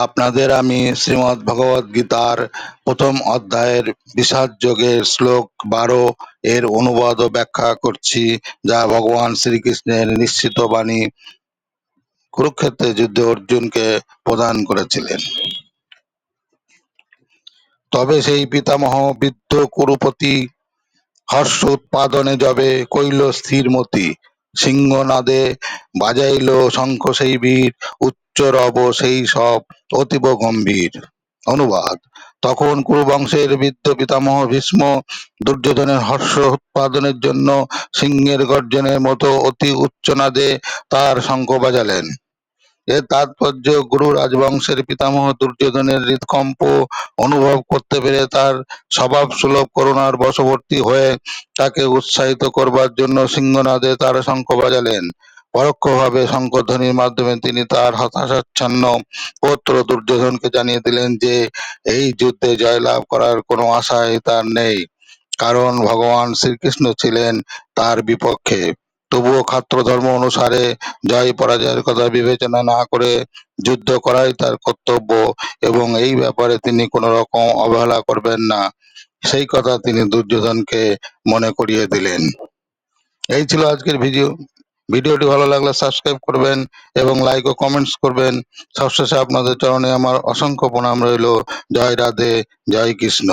আপনাদের আমি শ্রীমদ্ ভগবদ গীতার প্রথম অধ্যায়ের বিষাদ যোগের শ্লোক 12 এর অনুবাদ ও ব্যাখ্যা করছি, যা ভগবান শ্রীকৃষ্ণের নিশ্চিত বাণী কুরুক্ষেত্রের যুদ্ধে অর্জুনকে প্রদান করেছিলেন। তবে সেই পিতামহ বৃদ্ধ কুরুপতি হর্ষ উৎপাদনে যবে কইল স্থির মতি, সিংহনাদে বাজাইল শঙ্খ সেই বীর, উচ্চ রব সেই সব অতীব গম্ভীর। অনুবাদ: তখন কুরুবংশের বৃদ্ধ পিতামহ ভীষ্ম দুর্যোধনের হর্ষ উৎপাদনের জন্য সিংহের গর্জনের মতো অতি উচ্চনাদে তার শঙ্খ বাজালেন। এর তাৎপর্য, গুরু রাজবংশের পিতামহ দুর্যোধনের হৃদকম্প অনুভব করতে পেরে তার স্বভাব সুলভ করুণার বশবর্তী হয়ে তাকে উৎসাহিত করবার জন্য সিংহনাদে তার শঙ্খ বাজালেন। পরোক্ষভাবে শঙ্খধ্বনির মাধ্যমে তিনি তার হতাশাচ্ছন্ন পুত্র দুর্যোধনকে জানিয়ে দিলেন যে এই যুদ্ধে জয়লাভ করার কোনো আশাই তার নেই, কারণ ভগবান শ্রীকৃষ্ণ ছিলেন তার বিপক্ষে। তবুও ক্ষাত্র ধর্ম অনুসারে জয় পরাজয়ের কথা বিবেচনা না করে যুদ্ধ করাই তার কর্তব্য, এবং এই ব্যাপারে তিনি কোনো রকম অবহেলা করবেন না, সেই কথা তিনি দুর্যোধনকে মনে করিয়ে দিলেন। এই ছিল আজকের ভিডিও। ভিডিওটি ভালো লাগলে সাবস্ক্রাইব করবেন এবং লাইক ও কমেন্টস করবেন। সবশেষে আপনাদের চরণে আমার অসংখ্য প্রণাম রইল। জয় রাধে, জয় কৃষ্ণ।